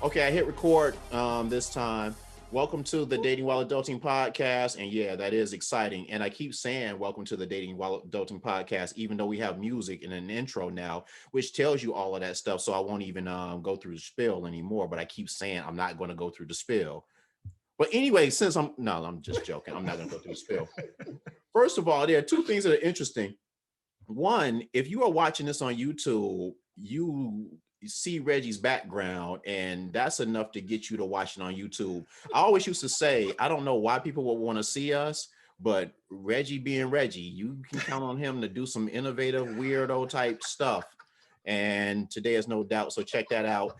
Okay, I hit record this time. Welcome to the Dating While Adulting podcast. And yeah, that is exciting. And I keep saying welcome to the Dating While Adulting podcast, even though we have music and an intro now, which tells you all of that stuff. So I won't even go through the spiel anymore. But I keep saying I'm not going to go through the spiel. But anyway, I'm just joking. I'm not going to go through the spiel. First of all, there are two things that are interesting. One, if you are watching this on YouTube, you see Reggie's background, and that's enough to get you to watch it on YouTube. I always used to say, I don't know why people would want to see us, but Reggie being Reggie, you can count on him to do some innovative, weirdo type stuff. And today is no doubt. So check that out.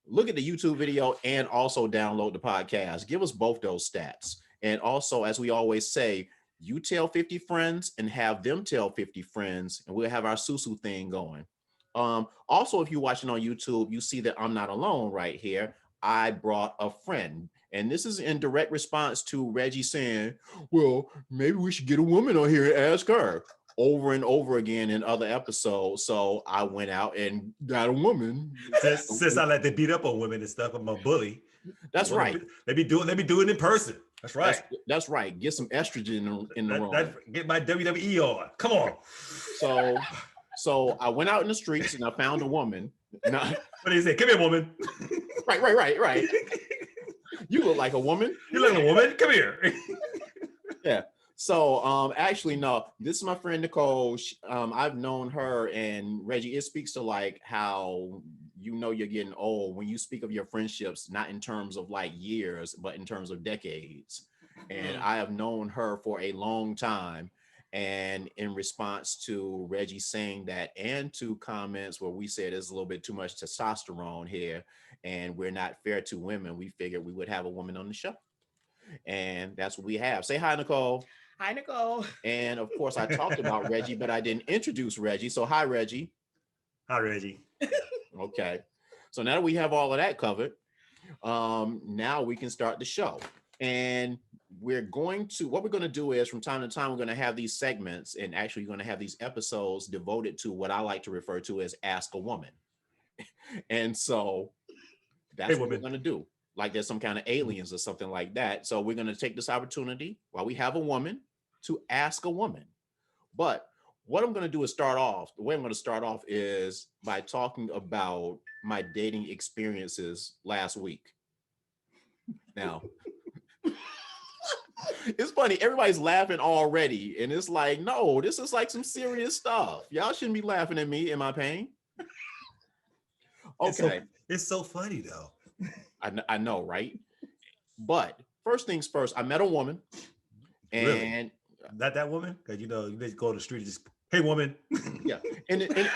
Look at the YouTube video and also download the podcast. Give us both those stats. And also, as we always say, you tell 50 friends and have them tell 50 friends, and we'll have our susu thing going. Also, if you're watching on YouTube, you see that I'm not alone right here. I brought a friend. And this is in direct response to Reggie saying, well, maybe we should get a woman on here and ask her over and over again in other episodes. So I went out and got a woman. Since I like to beat up on women and stuff, I'm a bully. That's right. Let me do it in person. That's right. That's right. Get some estrogen in the room. Get my WWE on. Come on. So I went out in the streets and I found a woman. Now, what do you say? Come here, woman. Right. You look like a woman. You look like a woman. Come here. Yeah. So actually, no, this is my friend Nikole. I've known her, and Reggie, it speaks to like how you know you're getting old when you speak of your friendships, not in terms of like years, but in terms of decades. And I have known her for a long time. And in response to Reggie saying that, and to comments where we said there's a little bit too much testosterone here and we're not fair to women, we figured we would have a woman on the show. And that's what we have. Say hi, Nikole. Hi, Nikole. And of course, I talked about Reggie, but I didn't introduce Reggie. So hi, Reggie. Hi, Reggie. Okay. So now that we have all of that covered, now we can start the show. And what we're going to do is from time to time, we're going to have these segments, and actually going to have these episodes devoted to what I like to refer to as Ask a Woman. And so that's what we're going to do. Like there's some kind of aliens or something like that. So we're going to take this opportunity while we have a woman to ask a woman. But what I'm going to do is the way I'm going to start off is by talking about my dating experiences last week. Now, it's funny. Everybody's laughing already. And it's like, no, this is like some serious stuff. Y'all shouldn't be laughing at me in my pain. Okay. It's so funny though. I know, right? But first things first, I met a woman. And really? Not that woman? Because you just go to the street and just, hey, woman. Yeah. And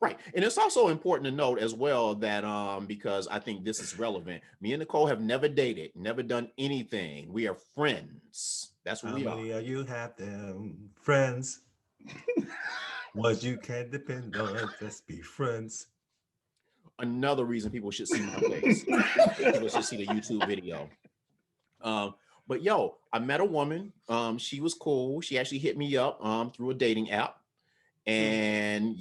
right. And it's also important to note as well that because I think this is relevant. Me and Nikole have never dated, never done anything. We are friends. That's what we are. How many of you have them friends? Ones you can depend on, just be friends. Another reason people should see my face. People should see the YouTube video. But yo, I met a woman. She was cool. She actually hit me up through a dating app. And,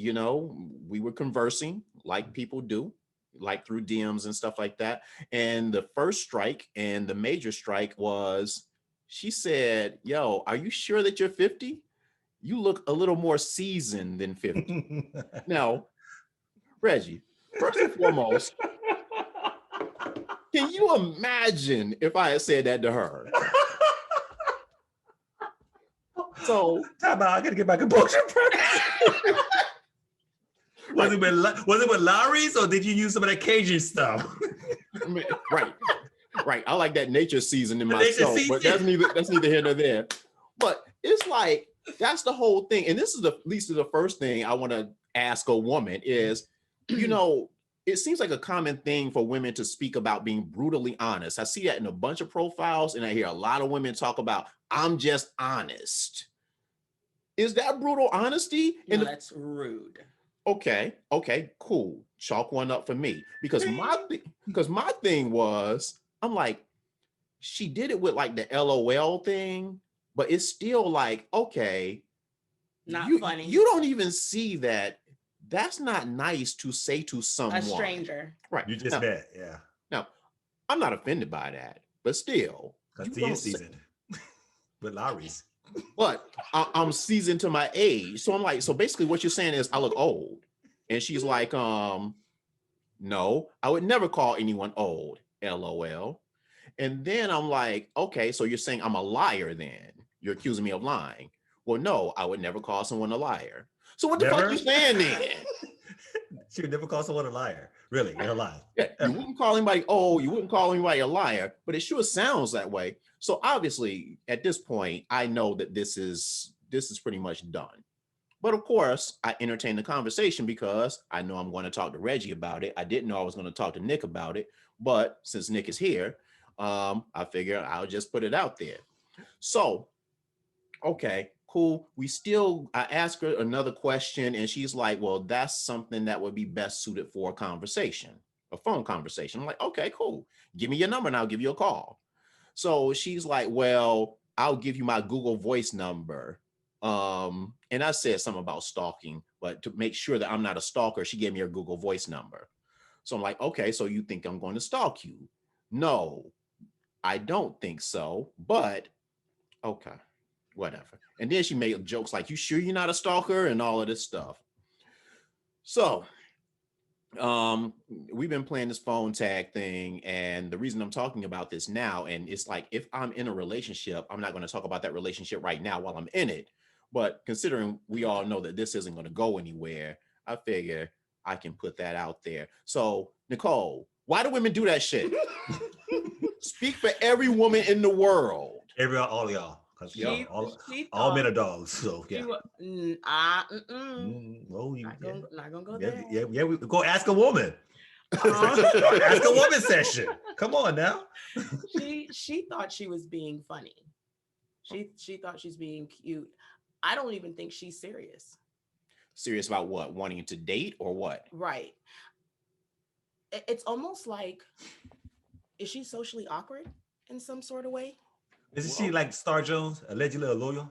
we were conversing like people do, like through DMs and stuff like that. And the first strike and the major strike was, she said, yo, are you sure that you're 50? You look a little more seasoned than 50. Now, Reggie, first and foremost, can you imagine if I had said that to her? So, time out, I gotta get my composure. Was it with Lowry's, or did you use some of that Cajun stuff? Right. I like that nature season in myself, but that's neither here nor there. But it's like that's the whole thing, and this is at least the first thing I want to ask a woman is, it seems like a common thing for women to speak about being brutally honest. I see that in a bunch of profiles, and I hear a lot of women talk about, I'm just honest. Is that brutal honesty? No, that's rude. Okay, cool. Chalk one up for me. Because my thing was, I'm like, she did it with like the LOL thing, but it's still like, okay. Not funny. You don't even see that That's not nice to say to someone. A stranger. Right. You just met, yeah. Now, I'm not offended by that, but still, Because you tea don't is say, seasoned with Lowry's. but I'm seasoned to my age. So I'm like, so basically what you're saying is I look old. And she's like, no, I would never call anyone old. LOL. And then I'm like, okay, so you're saying I'm a liar then. You're accusing me of lying. Well, no, I would never call someone a liar. So what the fuck you Never? saying then? She would never call someone a liar. Really, in her life. Yeah, you Ever. wouldn't call anybody, oh, you wouldn't call anybody a liar, but it sure sounds that way. So obviously, at this point, I know that this is pretty much done. But of course, I entertain the conversation because I know I'm going to talk to Reggie about it. I didn't know I was going to talk to Nick about it, but since Nick is here, I figure I'll just put it out there. So, okay, cool. I ask her another question and she's like, well, that's something that would be best suited for a conversation, a phone conversation. I'm like, okay, cool. Give me your number and I'll give you a call. So she's like, well, I'll give you my Google Voice number. And I said something about stalking, but to make sure that I'm not a stalker, she gave me her Google Voice number. So I'm like, okay, so you think I'm going to stalk you? No, I don't think so, but okay, whatever. And then she made jokes like, you sure you're not a stalker and all of this stuff. So we've been playing this phone tag thing, and the reason I'm talking about this now, and it's like if I'm in a relationship, I'm not going to talk about that relationship right now while I'm in it, but considering we all know that this isn't going to go anywhere, I figure I can put that out there. So Nikole, why do women do that shit? Speak for every woman in the world. All of y'all. Because She all men thought are dogs. So yeah. Not gonna go there. Yeah, we go ask a woman. Uh-huh. Ask a woman session. Come on now. She thought she was being funny. She thought she's being cute. I don't even think she's serious. Serious about what? Wanting to date or what? Right. It's almost like, is she socially awkward in some sort of way? Isn't she like Star Jones, allegedly a lawyer?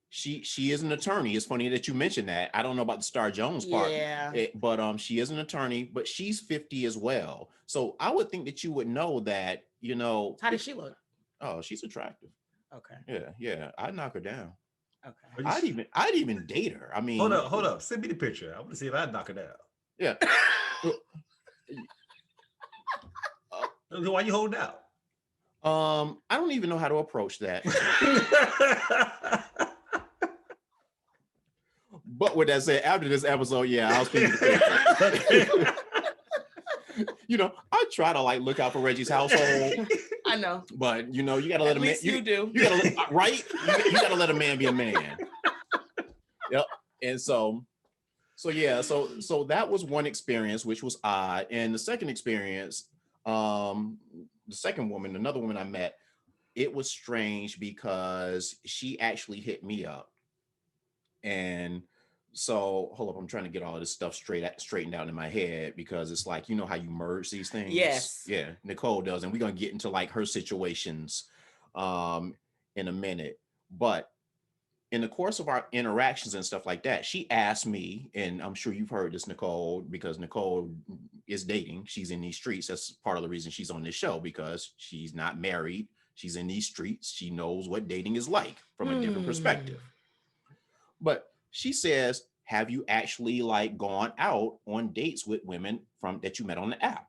She is an attorney. It's funny that you mentioned that. I don't know about the Star Jones part, but she is an attorney, but she's 50 as well. So I would think that you would know that, you know. How does she look? Oh, she's attractive. Okay. Yeah. I'd knock her down. Okay. I'd even date her. I mean, hold up. Send me the picture. I want to see if I'd knock her down. Yeah. Why you holding out? I don't even know how to approach that. But with that said, after this episode, yeah, I'll speak to the You know, I try to like look out for Reggie's household. I know. But you know, you gotta let At a man. least you do. You gotta right. You gotta let a man be a man. Yep. And so yeah. So that was one experience, which was odd. And the second experience, the second woman, another woman I met, it was strange because she actually hit me up. And so hold up, I'm trying to get all of this stuff straightened out in my head because it's like, you know how you merge these things? Yes. Yeah, Nikole does. And we're gonna get into like her situations in a minute. But in the course of our interactions and stuff like that, she asked me, and I'm sure you've heard this, Nikole, because Nikole is dating. She's in these streets. That's part of the reason she's on this show, because she's not married. She's in these streets. She knows what dating is like from a different perspective. But she says, have you actually like gone out on dates with women that you met on the app?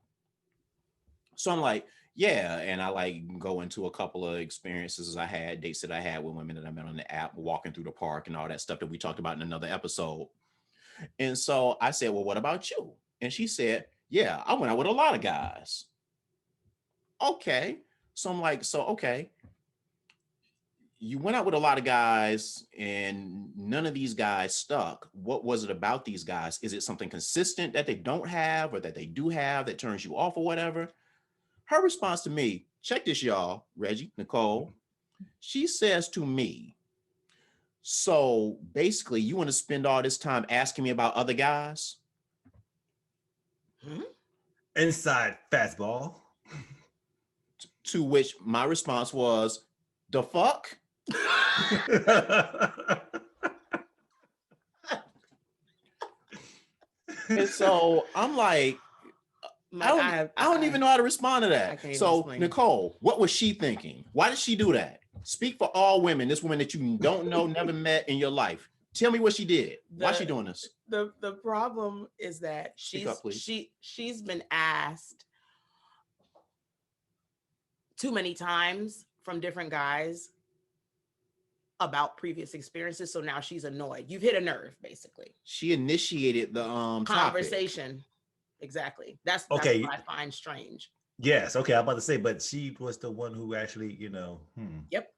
So I'm like, yeah. And I like go into a couple of experiences I had, dates that I had with women that I met on the app, walking through the park and all that stuff that we talked about in another episode. And so I said, well, what about you? And she said, yeah, I went out with a lot of guys. Okay. So I'm like, so, okay. You went out with a lot of guys and none of these guys stuck. What was it about these guys? Is it something consistent that they don't have or that they do have that turns you off or whatever? Her response to me, check this, y'all, Reggie, Nikole. She says to me, so basically you want to spend all this time asking me about other guys? Inside fastball. To which my response was, the fuck? And so I'm like, Mike, I don't even know how to respond to I that. can't even So explain. Nikole, what was she thinking? Why did she do that? Speak for all women. This woman that you don't know, never met in your life. Tell me what she did. Why she doing this? The problem is that Speak up, please. she's been asked too many times from different guys about previous experiences, so now she's annoyed. You've hit a nerve, basically. She initiated the conversation. topic. Exactly. That's Okay. what I find strange. Yes. Okay. I'm about to say, but she was the one who actually, Yep.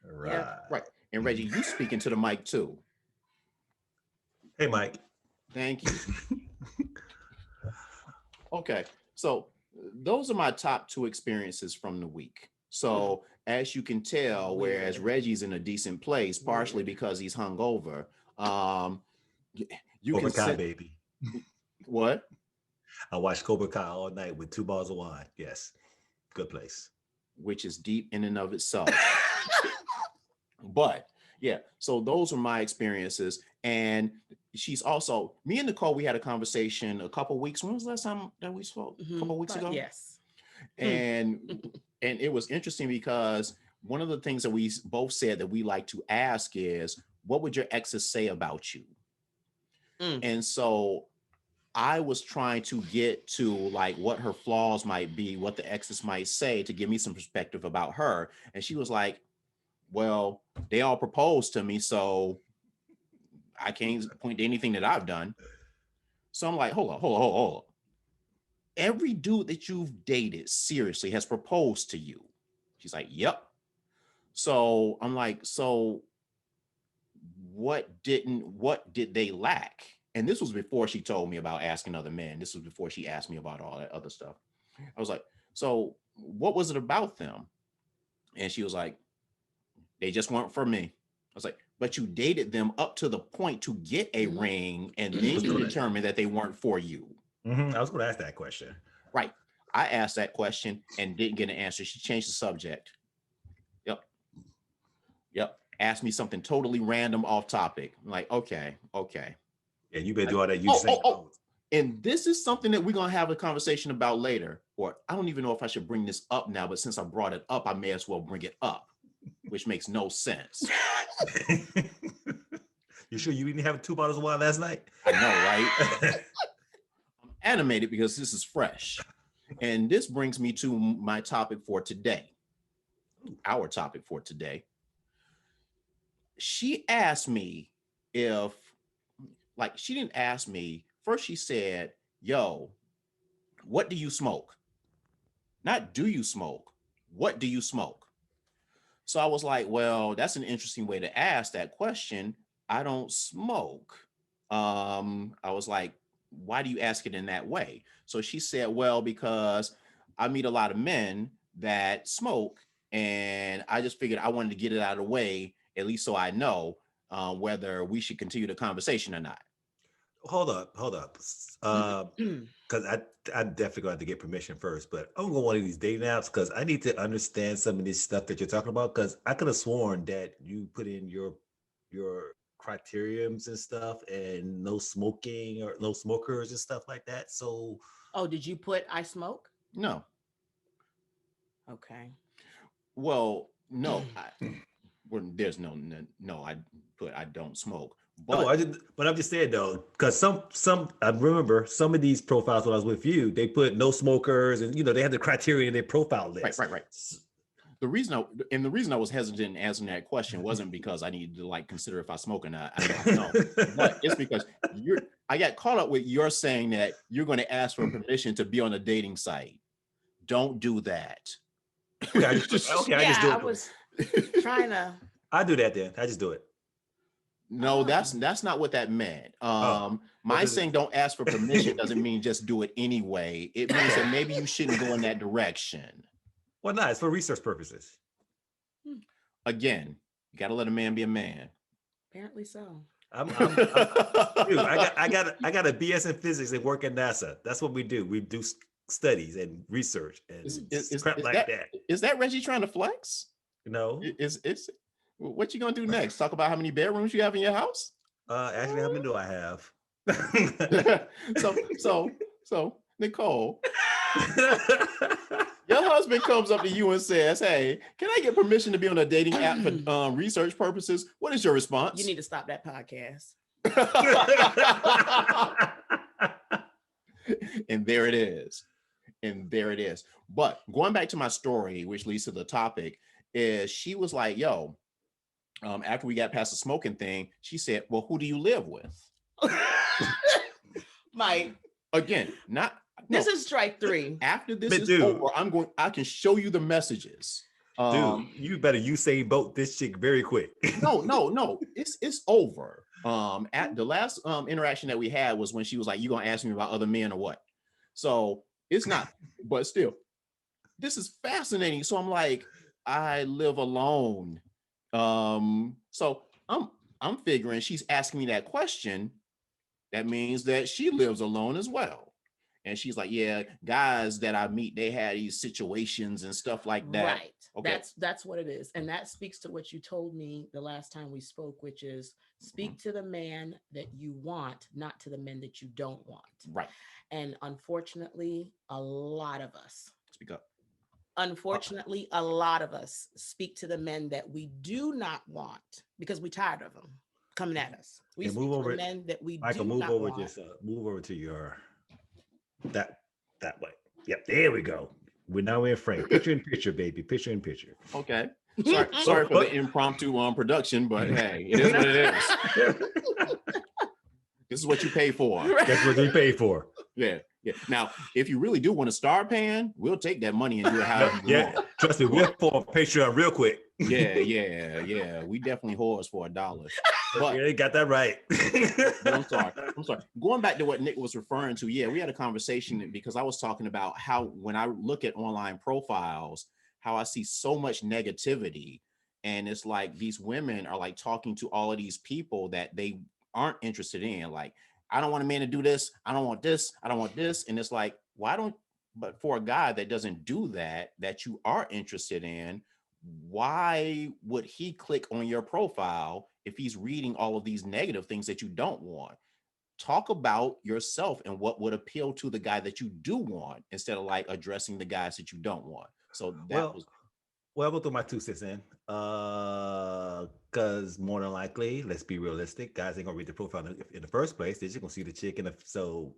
Right. Yep. Right. And Reggie, you speaking to the mic too. Hey, Mike. Thank you. Okay. So those are my top 2 experiences from the week. So as you can tell, whereas Reggie's in a decent place, partially because he's hungover, you Cobra can Kai, baby. What? I watched Cobra Kai all night with 2 bottles of wine. Yes. Good place. Which is deep in and of itself. But yeah, so those are my experiences. And she's also, me and Nikole, we had a conversation a couple weeks. When was the last time that we spoke? A couple weeks ago? Yes. And it was interesting because one of the things that we both said that we like to ask is, what would your exes say about you? And so I was trying to get to like what her flaws might be, what the exes might say to give me some perspective about her. And she was like, well, they all proposed to me, so I can't point to anything that I've done. So I'm like, hold on. Every dude that you've dated seriously has proposed to you. She's like, yep. So I'm like, so what did they lack? And this was before she told me about asking other men. This was before she asked me about all that other stuff. I was like, so what was it about them? And she was like, they just weren't for me. I was like, but you dated them up to the point to get a ring, and then you determined that they weren't for you. I was going to ask that question. Right. I asked that question and didn't get an answer. She changed the subject. Yep. Asked me something totally random off topic. I'm like, okay. Yeah, you better do all that. And this is something that we're going to have a conversation about later. Or I don't even know if I should bring this up now, but since I brought it up, I may as well bring it up, which makes no sense. You sure you didn't have 2 bottles of wine last night? I know, right? I'm animated because this is fresh. And this brings me to my topic for today. Our topic for today. She asked me if, like, she didn't ask me. First, she said, yo, what do you smoke? Not do you smoke? What do you smoke? So I was like, well, that's an interesting way to ask that question. I don't smoke. I was like, why do you ask it in that way? So she said, well, because I meet a lot of men that smoke, and I just figured I wanted to get it out of the way, at least so I know whether we should continue the conversation or not. Hold up. Because I definitely going to get permission first, but I'm going to go one of these dating apps because I need to understand some of this stuff that you're talking about, because I could have sworn that you put in your criteriums and stuff and no smoking or no smokers and stuff like that. So did you put I smoke? No. Okay. Well, no. There's no. I put I don't smoke. But I'm just saying though, because some I remember some of these profiles when I was with you, they put no smokers, and they had the criteria in their profile list. Right. The reason I was hesitant in answering that question wasn't because I needed to consider if I smoke or not. I don't know, but it's because I got caught up with your saying that you're going to ask for permission to be on a dating site. Don't do that. Okay, I just do it. I was trying to. I do that then. I just do it. No, that's not what that meant. My saying don't ask for permission doesn't mean just do it anyway. It means that maybe you shouldn't go in that direction. Well, no, it's for research purposes. Again, you got to let a man be a man. Apparently so. Dude, I got a BS in physics and work at NASA. That's what we do. We do studies and research and crap like that. Is that Reggie trying to flex? No. Is what you gonna do next? Talk about how many bedrooms you have in your house? Actually, how many do I have? So Nikole, your husband comes up to you and says, "Hey, can I get permission to be on a dating app for research purposes?" What is your response? You need to stop that podcast. And there it is. And there it is. But going back to my story, which leads to the topic, is she was like, yo, after we got past the smoking thing, she said, well, who do you live with? Mike. Again, this is strike 3. After this is over, I can show you the messages. Dude, you better Usain Bolt this chick very quick. No. It's over. At the last interaction that we had was when she was like, you gonna ask me about other men or what? So it's not, but still, this is fascinating. So I'm like, I live alone. So I'm figuring she's asking me that question. That means that she lives alone as well. And she's like, yeah, guys that I meet, they had these situations and stuff like that. Right. Okay. That's what it is. And that speaks to what you told me the last time we spoke, which is speak to the man that you want, not to the men that you don't want. Right. And unfortunately, a lot of us speak up. Unfortunately, a lot of us speak to the men that we do not want because we're tired of them coming at us. We speak to the men that we do not want. Just move over to your that way. Yep, there we go. We're now in frame. Picture in picture, baby. Picture in picture. Okay. Sorry for the impromptu production, but hey, it is what it is. This is what you pay for. That's what we pay for. Yeah. Now, if you really do want to start paying, we'll take that money and do it however you want. Trust me, we'll for Patreon real quick. Yeah. We definitely whores for $1. But you got that right. I'm sorry. Going back to what Nick was referring to, we had a conversation because I was talking about how when I look at online profiles, how I see so much negativity. And it's like these women are like talking to all of these people that they aren't interested in. Like, I don't want a man to do this. I don't want this. I don't want this. And it's like, but for a guy that doesn't do that you are interested in, why would he click on your profile if he's reading all of these negative things that you don't want? Talk about yourself and what would appeal to the guy that you do want instead of like addressing the guys that you don't want. So I'll go through my 2 cents in. Because more than likely, let's be realistic, guys ain't gonna read the profile in the first place. They're just gonna see the chick, so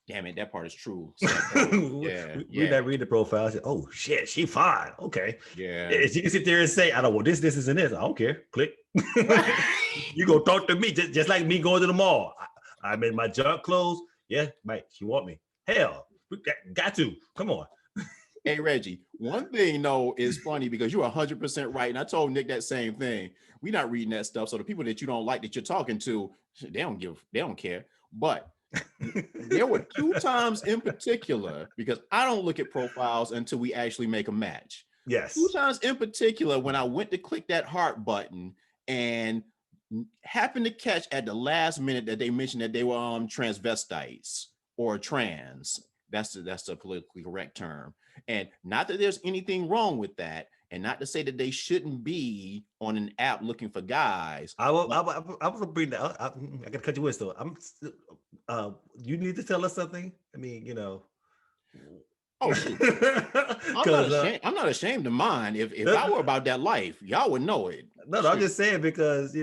damn it, that part is true. We not read the profile. Say, oh shit, she fine. Okay. Yeah. She can sit there and say, I don't want this, and this. I don't care. Click. You go talk to me, just like me going to the mall. I'm in my junk clothes. Yeah, Mike, she want me. Hell, got to. Come on. Hey, Reggie, one thing, though, is funny because you're 100% right. And I told Nick that same thing. We're not reading that stuff. So the people that you don't like that you're talking to, they don't care. But there were 2 times in particular, because I don't look at profiles until we actually make a match. Yes. 2 times in particular when I went to click that heart button and happened to catch at the last minute that they mentioned that they were transvestites or trans. That's the politically correct term. And not that there's anything wrong with that, and not to say that they shouldn't be on an app looking for guys. I will bring that up. I gotta cut you in still. You need to tell us something. I mean, Oh, shoot. I'm not ashamed of mine. If I were about that life, y'all would know it. No, I'm just saying because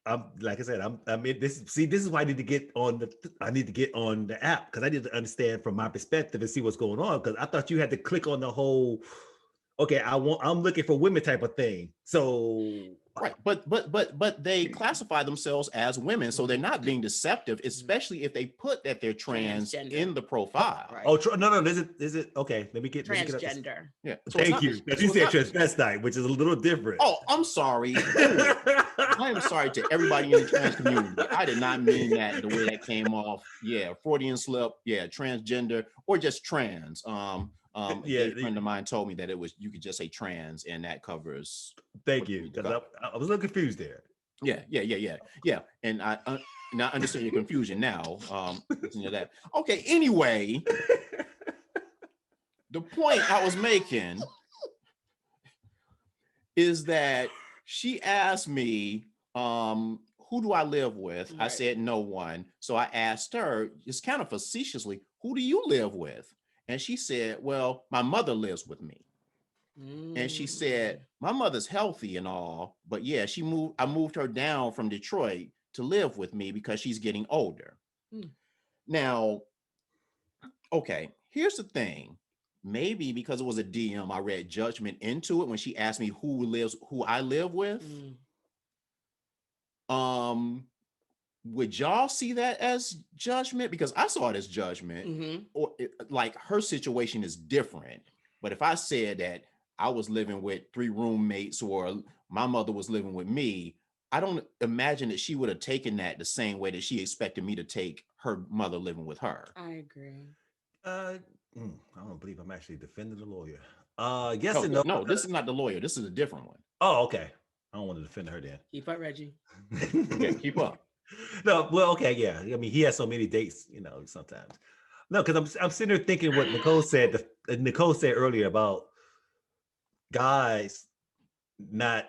I'm like I said, I'm in this. See, this is why I need to get on the app because I need to understand from my perspective and see what's going on. Because I thought you had to click on the whole. Okay, I'm looking for women type of thing. So right, but they classify themselves as women, so they're not being deceptive, especially if they put that they're transgender in the profile. Right. Oh no, is it okay? Let me get transgender. Yeah, so thank you. You said transvestite, which is a little different. Oh, I'm sorry. I am sorry to everybody in the trans community. I did not mean that the way that came off. Yeah, Freudian slip. Yeah, transgender or just trans. A friend of mine told me that you could just say trans and that covers. Thank you, because I was a little confused there. Yeah. And I understand your confusion now. Listen to that. Okay. Anyway, the point I was making is that she asked me, who who do I live with? Right. I said, no one. So I asked her, just kind of facetiously, who do you live with? And she said, well, my mother lives with me. And she said, my mother's healthy and all, but yeah, I moved her down from Detroit to live with me because she's getting older. Now, okay, here's the thing. Maybe because it was a DM, I read judgment into it when she asked me who I live with. Would y'all see that as judgment? Because I saw it as judgment, or like her situation is different. But if I said that I was living with 3 roommates or my mother was living with me, I don't imagine that she would have taken that the same way that she expected me to take her mother living with her. I agree. I don't believe I'm actually defending the lawyer. Yes and no. No, this is not the lawyer. This is a different one. Oh, okay. I don't want to defend her then. Keep up, Reggie. Okay, keep up. No, well, okay, yeah. I mean, he has so many dates, sometimes. No, because I'm sitting there thinking what Nikole said. Nikole said earlier about guys not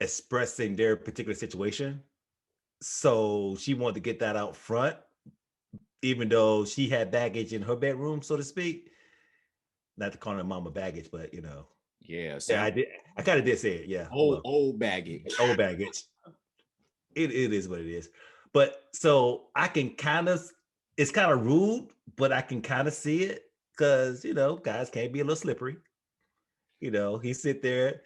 expressing their particular situation. So she wanted to get that out front, even though she had baggage in her bedroom, so to speak. Not to call her mama baggage, but Yeah, I did. I kind of did say it. Yeah, old baggage. Old baggage. It is what it is. But so I can it's kind of rude, but I can kind of see it because guys can't be a little slippery. He sit there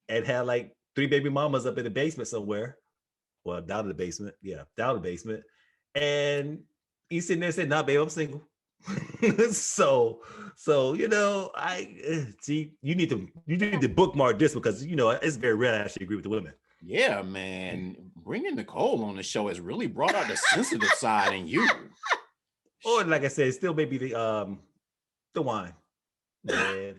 and had like 3 baby mamas up in the basement somewhere. Well, down in the basement. Yeah, down in the basement. And he's sitting there saying, "Nah, babe, I'm single." so I see you need to bookmark this because it's very rare I actually agree with the women. Yeah, man, bringing Nikole on the show has really brought out the sensitive side in you. Or like I said, still maybe the wine. Okay.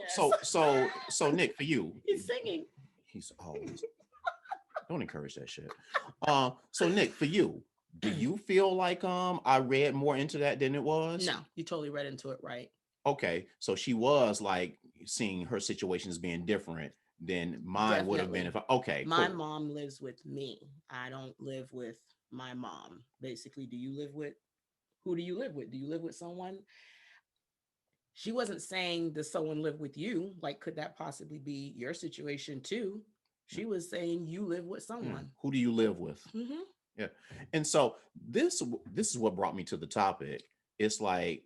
So Nick, for you, he's singing. He's always don't encourage that shit. So Nick, for you, do you feel like I read more into that than it was? No, you totally read into it right. Okay, so she was like seeing her situation as being different than mine would have been if my mom lives with me. I don't live with my mom. Basically, who do you live with? Do you live with someone? She wasn't saying, does someone live with you? Like, could that possibly be your situation too? She was saying you live with someone. Who do you live with? Yeah. And so this is what brought me to the topic. It's like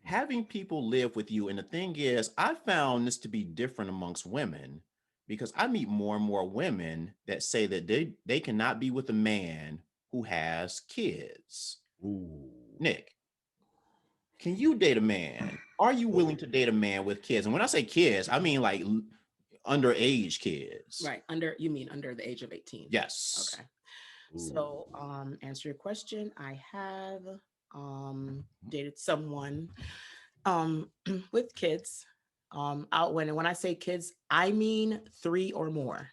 having people live with you. And the thing is, I found this to be different amongst women because I meet more and more women that say that they cannot be with a man who has kids. Ooh. Nick, can you date a man? Are you willing to date a man with kids? And when I say kids, I mean like underage kids. Right. You mean under the age of 18? Yes. Okay. Ooh. So answer your question. I have dated someone with kids. When I say kids, I mean 3 or more.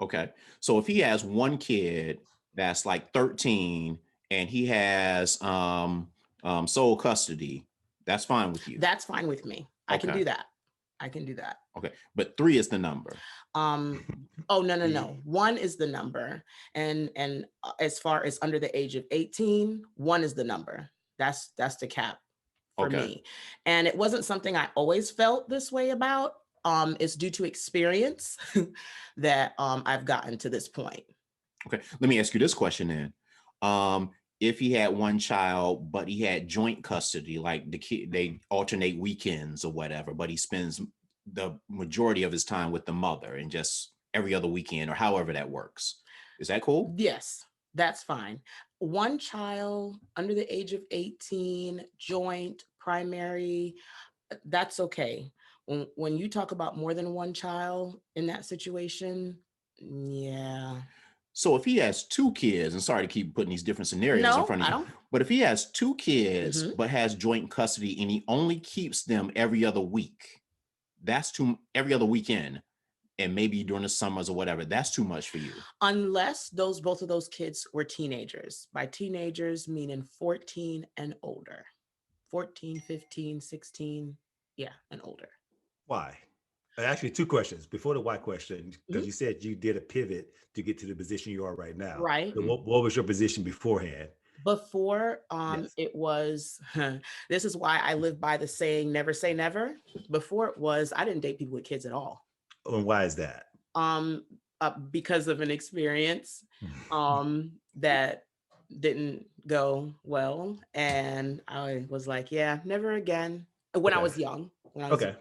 Okay. So if he has one kid that's like 13 and he has sole custody, that's fine with you. That's fine with me. I can do that. Okay. But 3 is the number. Oh, no. 1 is the number. And as far as under the age of 18, 1 is the number. That's the cap for me. And it wasn't something I always felt this way about. It's due to experience that I've gotten to this point. Okay. Let me ask you this question then. If he had one child, but he had joint custody, like the kid, they alternate weekends or whatever, but he spends the majority of his time with the mother and just every other weekend or however that works. Is that cool? Yes, that's fine. One child under the age of 18, joint, primary, that's okay. When you talk about more than one child in that situation, yeah. So if he has 2 kids, and sorry to keep putting these different scenarios in front of you, but if he has 2 kids, but has joint custody and he only keeps them every other week, that's every other weekend, and maybe during the summers or whatever, that's too much for you. Unless both of those kids were teenagers. By teenagers, meaning 14 and older. 14, 15, 16, yeah, and older. Why? Actually, two questions before the why question, because Mhm. you said you did a pivot to get to the position you are right now. Right. So what was your position beforehand? Before, Yes. it was, this is why I live by the saying, never say never. Before it was, I didn't date people with kids at all. And why is that? Um, because of an experience, that didn't go well. And I was like, yeah, never again. When I Okay. was young, Okay.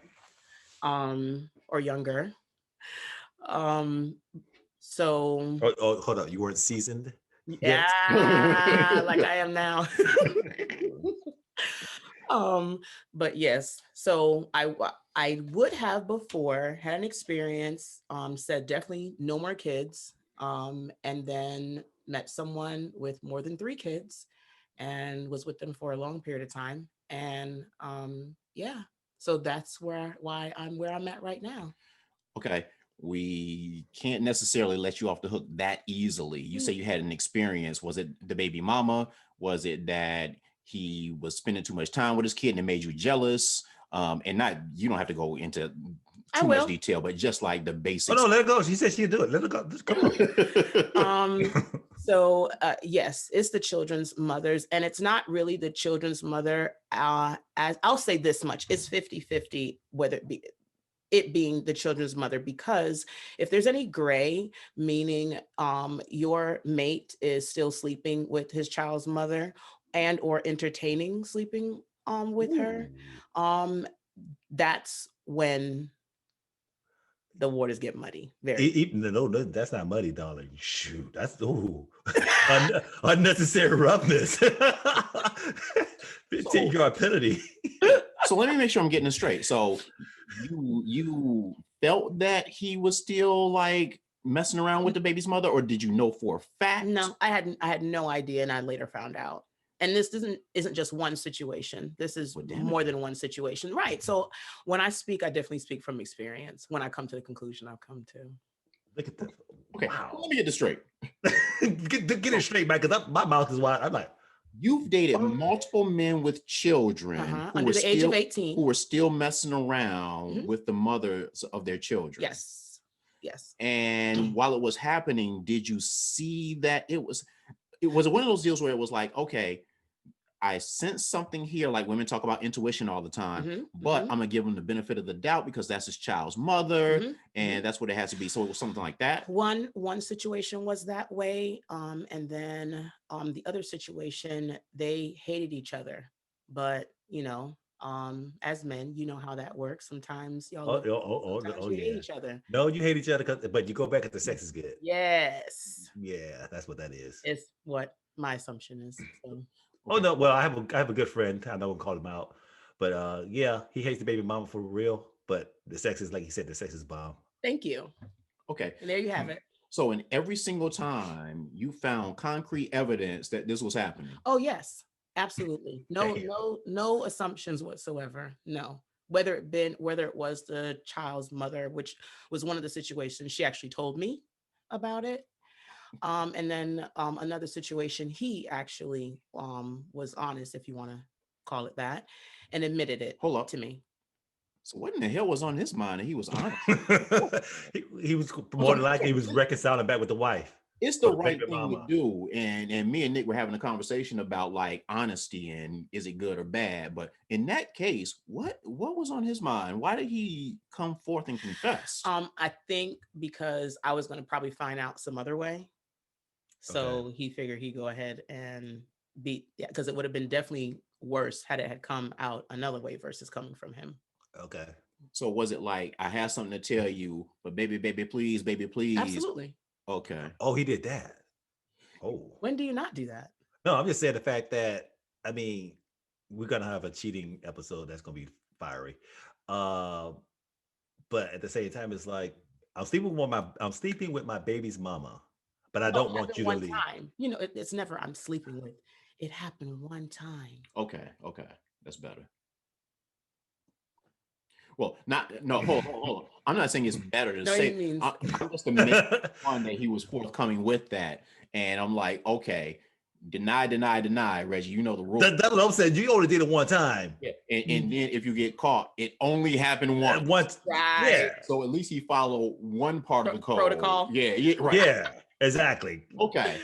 or younger. Um, so Oh, hold up. You weren't seasoned yet? yeah, like I am now. But yes, so I would have before had an experience, said definitely no more kids, and then met someone with more than 3 kids and was with them for a long period of time. And yeah, so that's why I'm where I'm at right now. Okay. We can't necessarily let you off the hook that easily. You say you had an experience. Was it the baby mama? Was it that he was spending too much time with his kid and it made you jealous? And not, you don't have to go into I too much will. detail, but just like the Oh basics. no, let it go. She said she'd do it. Let it go. Just come Um, on. so yes, it's the children's mothers, and it's not really the children's mother. As I'll say this much, it's 50-50, whether it being the children's mother, because if there's any gray, meaning your mate is still sleeping with his child's mother and or entertaining sleeping with her, Ooh. um, that's when the waters get muddy. Very. No, that's not muddy, darling. Shoot, that's unnecessary roughness. So, 15-yard penalty. so let me make sure I'm getting this straight. So you felt that he was still like messing around with the baby's mother, or did you know for a fact? No, I had no idea, and I later found out. And this isn't just one situation. This is Well, damn more it. than one situation, right? So when I speak, I definitely speak from experience. When I come to the conclusion I've come to. Look at that. Okay, Wow. let me get this straight. Get it straight, man, because my mouth is wide. I'm like, You've dated multiple men with children Under the age of 18. who were still messing around Mhm. with the mothers of their children. Yes. Yes. And while it was happening, did you see that it was one of those deals where it was like, okay, I sense something here, like women talk about intuition all the time, Mm-hmm. but Mm-hmm. I'm gonna give him the benefit of the doubt because that's his child's mother, Mm-hmm. and that's what it has to be. So it was something like that. One situation was that way, and then the other situation, they hated each other, but as men, you know how that works. Sometimes y'all love each other, sometimes you hate yeah. each other. No, you hate each other, but you go back if the sex is good. Yes, Yeah, that's what that is. it's what my assumption is. So Oh Okay. no, well, I have a good friend. I won't call him out, but yeah, he hates the baby mama for real. But the sex is like he said, the sex is bomb. thank you, Okay. and there you have it. So in every single time you found concrete evidence that this was happening. Oh yes, absolutely. No, Damn. no assumptions whatsoever. No. Whether it was the child's mother, which was one of the situations, she actually told me about it. And then another situation, he actually was honest, if you want to call it that, and admitted it Hold up. to me. So what in the hell was on his mind? And he was honest. he was more than likely he was reconciling back with the wife It's or the the right baby thing to mama. do. And me and Nick were having a conversation about like honesty and is it good or bad. But in that case, what was on his mind? Why did he come forth and confess? I think because I was going to probably find out some other way. So he figured he'd go ahead and yeah, because it would have been definitely worse had it had come out another way versus coming from him. Okay. So was it like, I have something to tell you, but baby, baby, please. Absolutely. Okay. Oh, he did that. Oh. When do you not do that? No, I'm just saying the fact that I mean, we're gonna have a cheating episode that's gonna be fiery. But at the same time, it's like I'm sleeping with my baby's mama, but I No, don't it want happened you to one leave. time. It's never I'm sleeping with. It happened one time. Okay. That's better. Well, hold on. I'm not saying it's better to No, he say. means I'm just the main one that he was forthcoming with that, and I'm like, okay, deny, Reggie. You know the rules. That's what I'm saying. You only did it one time. Yeah. And then if you get caught, it only happened once. Once, Right. yeah. So at least he followed one part of the code. Protocol. Yeah, right. Yeah, exactly. Okay.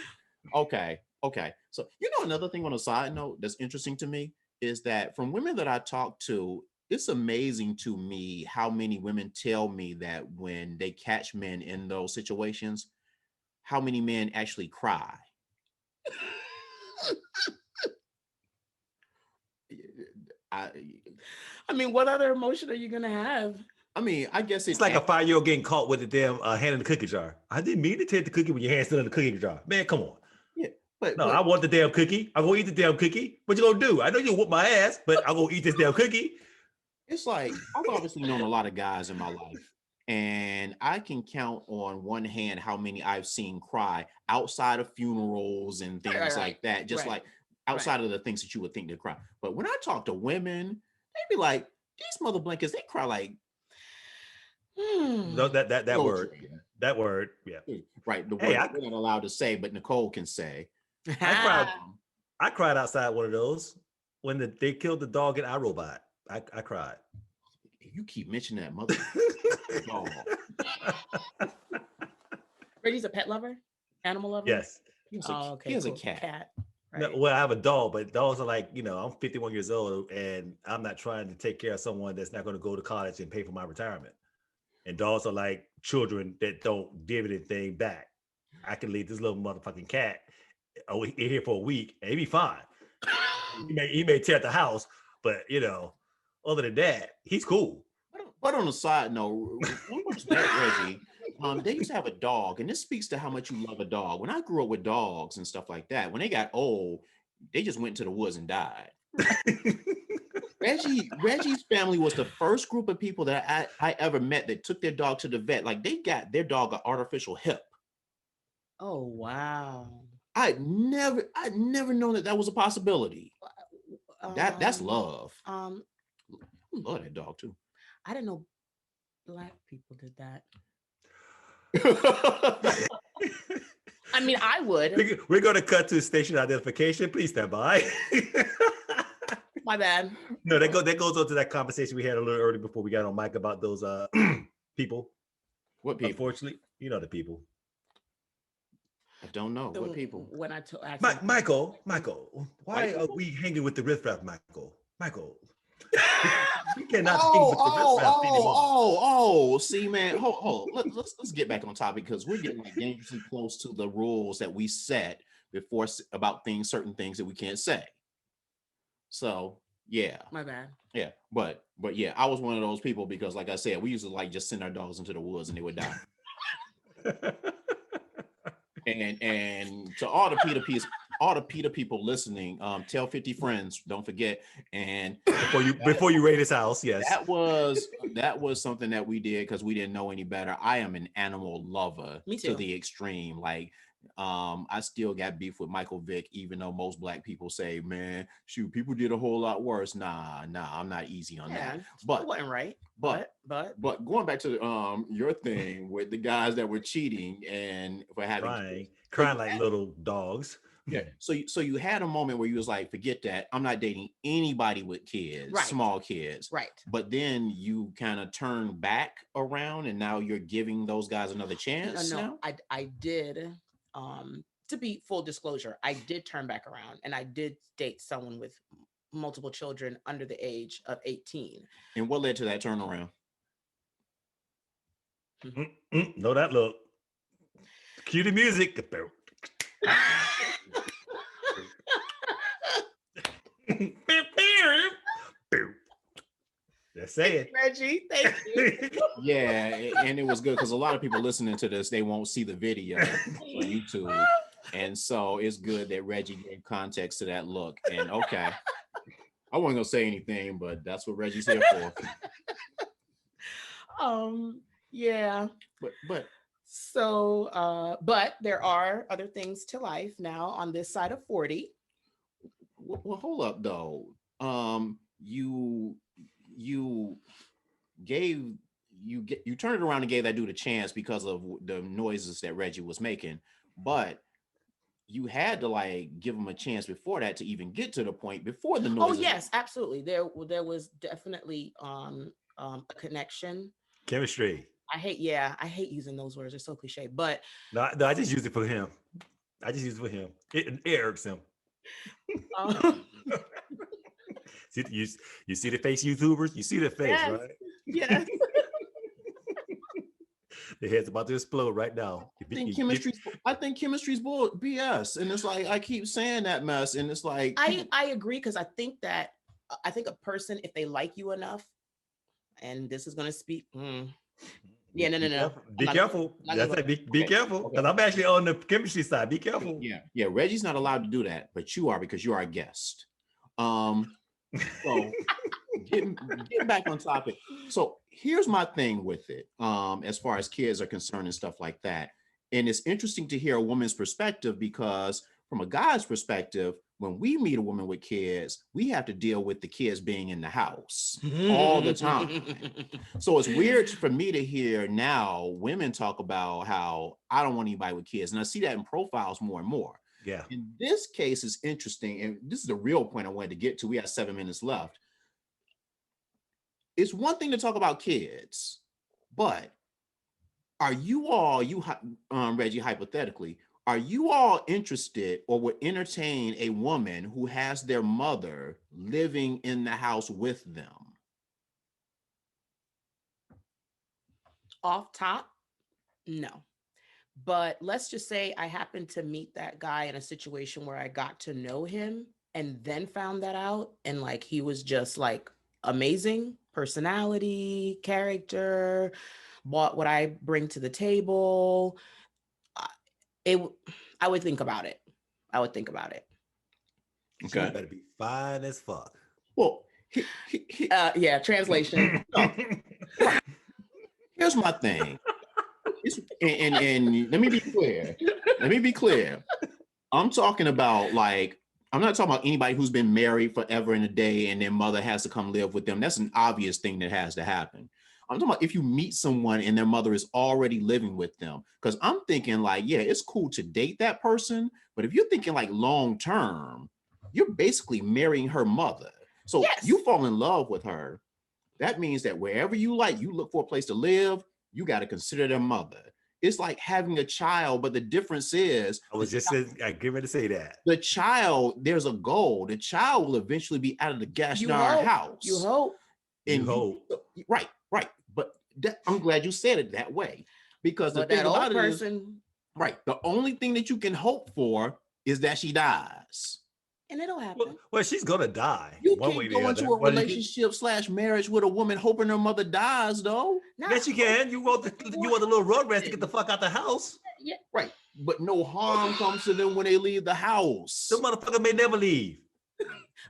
So another thing on a side note that's interesting to me is that from women that I talk to, it's amazing to me how many women tell me that when they catch men in those situations, how many men actually cry. I mean, what other emotion are you gonna have? I mean, I guess it's like a 5-year-old getting caught with the damn hand in the cookie jar. I didn't mean to take the cookie when your hand's still in the cookie jar. Man, come on. Yeah, but I want the damn cookie. I'm gonna eat the damn cookie. What you gonna do? I know you whoop my ass, but I'm gonna eat this damn cookie. It's like I've obviously known a lot of guys in my life, and I can count on one hand how many I've seen cry outside of funerals and things like that. Just like outside of the things that you would think they cry. But when I talk to women, they be like, these mother blankets, they cry like. No, that word. That word, yeah. Right. The word we're not allowed to say, but Nikole can say. I cried outside one of those when they killed the dog in iRobot. I cried. You keep mentioning that mother dog. Reggie's a pet lover? Animal lover? Yes. He has a cat. Right. No, well, I have a dog, but dogs are like, I'm 51 years old and I'm not trying to take care of someone that's not going to go to college and pay for my retirement. And dogs are like children that don't give anything back. I can leave this little motherfucking cat in here for a week and he'd be fine. He may tear at the house, but other than that, he's cool. But on a side note, one more Reggie, they used to have a dog, and this speaks to how much you love a dog. When I grew up with dogs and stuff like that, when they got old, they just went to the woods and died. Reggie's family was the first group of people that I ever met that took their dog to the vet. Like they got their dog an artificial hip. Oh wow! I'd never known that was a possibility. That's love. I love that dog too. I didn't know Black people did that. I mean, I would. We're going to cut to station identification. Please stand by. My bad. No, that goes on to that conversation we had a little early before we got on mic about those people. What people? Unfortunately, you know the people. I don't know what people. When I told Michael, why are we hanging with the riffraff, Michael? We cannot hang with the riffraff anymore. See, man, hold. Let's get back on topic because we're getting like dangerously close to the rules that we set before about certain things that we can't say. So yeah, my bad. Yeah, but yeah, I was one of those people because, like I said, we used to like just send our dogs into the woods and they would die. and to all the PETA people listening, tell 50 friends, don't forget. And before you raid his house, yes, that was something that we did because we didn't know any better. I am an animal lover to the extreme. Like, I still got beef with Michael Vick, even though most Black people say, man, shoot, people did a whole lot worse. Nah, I'm not easy on that. But it wasn't right. But going back to your thing with the guys that were cheating and for having crying like little dogs. Yeah. So you had a moment where you was like, forget that. I'm not dating anybody with kids, small kids. Right. But then you kind of turn back around and now you're giving those guys another chance. No, I did. To be full disclosure, I did turn back around and I did date someone with multiple children under the age of 18. And what led to that turnaround? Know that look. Cue the music. Just say it. Reggie, thank you. Yeah, and it was good because a lot of people listening to this, they won't see the video on YouTube. And so it's good that Reggie gave context to that look. And okay, I wasn't gonna say anything, but that's what Reggie's here for. Yeah. But so but there are other things to life now on this side of 40. Well, hold up though. You turned it around and gave that dude a chance because of the noises that Reggie was making, but you had to like give them a chance before that to even get to the point before the Oh noise. yes, absolutely. There was definitely a connection. Chemistry. I hate using those words. They're so cliche. But No, I just use it for him. I just use it for him. It irks him. um, See, you see the face YouTubers? You see the face, yes, right? yes. The head's about to explode right now. I think chemistry's bull BS. And it's like I keep saying that mess. And it's like I agree, because I think a person, if they like you enough, and this is gonna speak. Yeah, no. Be careful. That's like be careful. Because I'm actually on the chemistry side. Be careful. Yeah. Reggie's not allowed to do that, but you are, because you are a guest. So getting back on topic. So here's my thing with it. As far as kids are concerned and stuff like that. And it's interesting to hear a woman's perspective, because from a guy's perspective, when we meet a woman with kids, we have to deal with the kids being in the house all the time. So it's weird for me to hear now women talk about how I don't want anybody with kids. And I see that in profiles more and more. Yeah. In this case, is interesting. And this is the real point I wanted to get to. We have 7 minutes left. It's one thing to talk about kids, but are you all, Reggie, hypothetically, are you all interested or would entertain a woman who has their mother living in the house with them? Off top, no. But let's just say I happened to meet that guy in a situation where I got to know him and then found that out. And like, he was just like amazing personality, character, bought what I bring to the table. I would think about it. I would think about it. Okay. She better be fine as fuck. Well, yeah, translation. Here's my thing. And let me be clear. I'm talking about like, I'm not talking about anybody who's been married forever and a day and their mother has to come live with them. That's an obvious thing that has to happen. I'm talking about if you meet someone and their mother is already living with them. Because I'm thinking like, yeah, it's cool to date that person. But if you're thinking like long term, you're basically marrying her mother. So yes, you fall in love with her. That means that wherever you look for a place to live, you got to consider their mother. It's like having a child, but the difference is I get ready to say that. The child, there's a goal. The child will eventually be out of the gosh darn house. You hope. And you hope. Right. But I'm glad you said it that way. Because the thing about it is, right, the only thing that you can hope for is that she dies. And it'll happen. Well, she's gonna die. You can't go into a relationship / marriage with a woman hoping her mother dies, though. Yes, you can. You want the little Rugrats to get the fuck out the house. Yeah, right. But no harm comes to them when they leave the house. The motherfucker may never leave.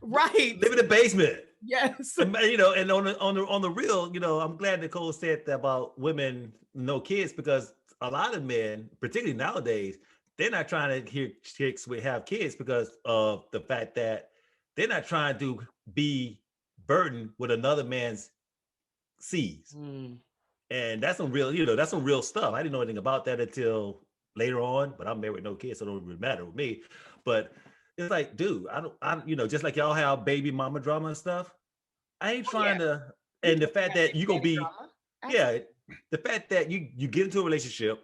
Right. Live in the basement. Yes. And, and on the real, I'm glad Nikole said that about women, no kids, because a lot of men, particularly nowadays, they're not trying to hear chicks have kids because of the fact that they're not trying to be burdened with another man's seeds. And that's some real stuff. I didn't know anything about that until later on, but I'm married with no kids, so it don't really matter with me. But it's like, dude, I just like y'all have baby mama drama and stuff. I ain't trying to, and the fact that you gonna be, the fact that you get into a relationship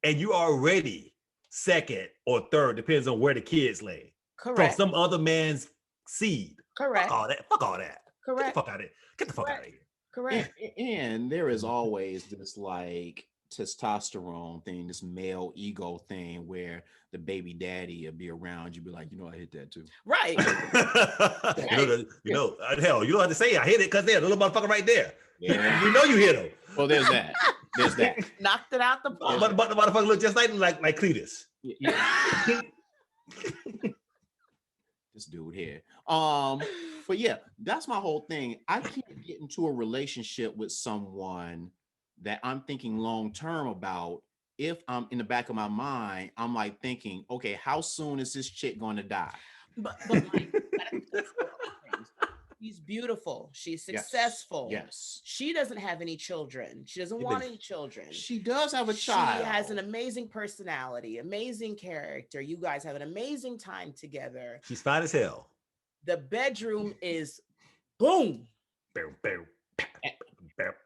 and you already second or third, depends on where the kids lay. Correct. From some other man's seed. Correct. Fuck all that. Correct. Get the fuck out of here. Get the fuck out of here. Correct. And there is always this like testosterone thing, this male ego thing where the baby daddy will be around you, be like, I hit that too. Right. Hell, you don't have to say I hit it because there's a little motherfucker right there. Yeah. You know you hit him. Well, there's that. Knocked it out the park. But the motherfucker look just like Cletus. Yeah. This dude here. But yeah, that's my whole thing. I can't get into a relationship with someone that I'm thinking long term about if I'm in the back of my mind, I'm like thinking, okay, how soon is this chick going to die? But She's beautiful. She's successful. Yes. She doesn't have any children. She doesn't want any children. She does have a child. She has an amazing personality, amazing character. You guys have an amazing time together. She's fine as hell. The bedroom is boom.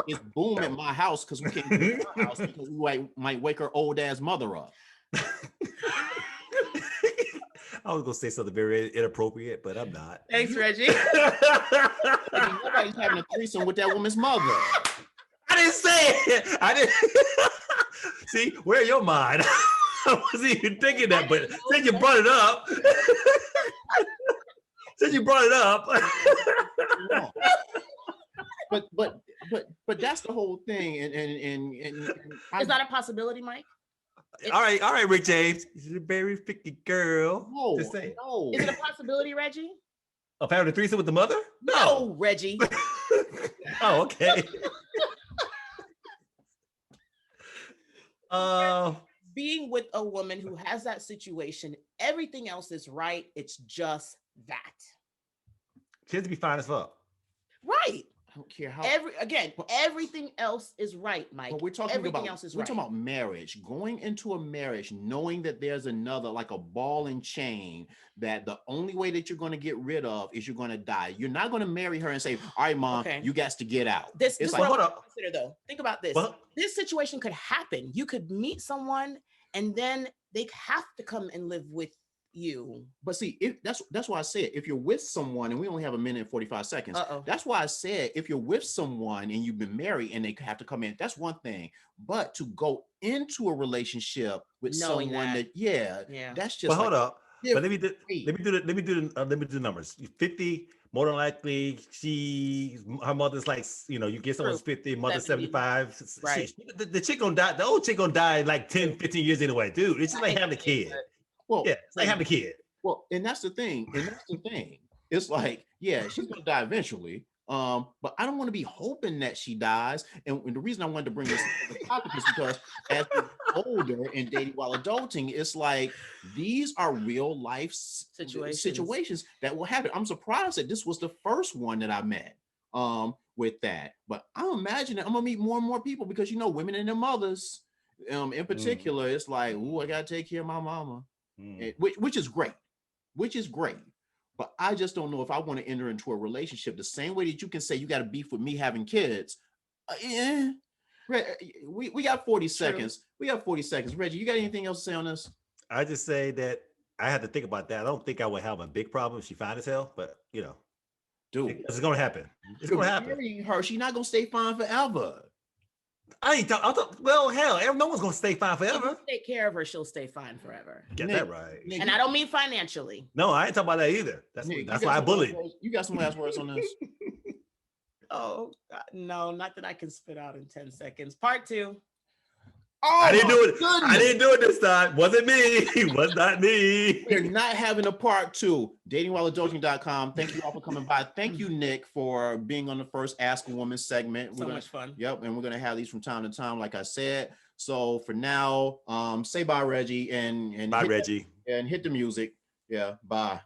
It's boom at my house because we can't do it at my house because we might wake her old ass mother up. I was gonna say something very inappropriate, but I'm not. Thanks, Reggie. Nobody's having a threesome with that woman's mother. I didn't say it. I didn't. See, where your mind? I wasn't even thinking that, but since you brought it up, But that's the whole thing, and is that a possibility, Mike? All right, Rick James. She's a very picky girl. No, Just say. no. Is it a possibility, Reggie? Of having a threesome with the mother? No, Reggie. Oh, okay. Being with a woman who has that situation, everything else is right. It's just that. She has to be fine as fuck. Right. I don't care how. Everything else is right, Mike. But we're talking everything else is right. talking about marriage. Going into a marriage, knowing that there's another, like a ball and chain, that the only way that you're going to get rid of is you're going to die. You're not going to marry her and say, "All right, mom, you got to get out." This is like, what I want to consider, though. Think about this. Well, this situation could happen. You could meet someone, and then they have to come and live with you. But see, that's why I said if you're with someone, and we only have a minute and 45 seconds. That's why I said if you're with someone and you've been married and they have to come in, that's one thing. But to go into a relationship with knowing someone that's just. But hold up. Yeah, but let me do the numbers. 50, more than likely, her mother's like, you get someone's 50, mother's 75. Right. The chick gonna die. The old chick gonna die in like 10, 15 years anyway, dude. It's just like having a kid. Well, yeah, it's like having a kid. Well, and that's the thing. It's like, yeah, she's gonna die eventually. But I don't want to be hoping that she dies. And the reason I wanted to bring this topic is because as we get older and dating while adulting, it's like these are real life situations that will happen. I'm surprised that this was the first one that I met with that. But I'm imagining I'm gonna meet more and more people because women and their mothers, in particular, it's like, ooh, I gotta take care of my mama. Which is great. But I just don't know if I want to enter into a relationship the same way that you can say you got to beef with me having kids. We got 40 seconds. We got 40 seconds. Reggie, you got anything else to say on this? I just say that I had to think about that. I don't think I would have a big problem if she fine as hell, but dude, it's gonna happen. It's gonna happen. Marrying her, she's not gonna stay fine forever. Well, hell, no one's gonna stay fine forever. If you take care of her, she'll stay fine forever. Get that right. And I don't mean financially. No, I ain't talking about that either. That's why I bullied. You got some last words on this? Oh, God, no, not that I can spit out in 10 seconds. Part 2. Oh, I didn't do it. Goodness. I didn't do it this time. Wasn't me. It was not me. We're not having a part 2. Datingwhileadulting.com. Thank you all for coming by. Thank you, Nick, for being on the first Ask a Woman segment. Much fun. Yep, and we're gonna have these from time to time, like I said. So for now, say bye, Reggie, and bye, Reggie, and hit the music. Yeah, bye.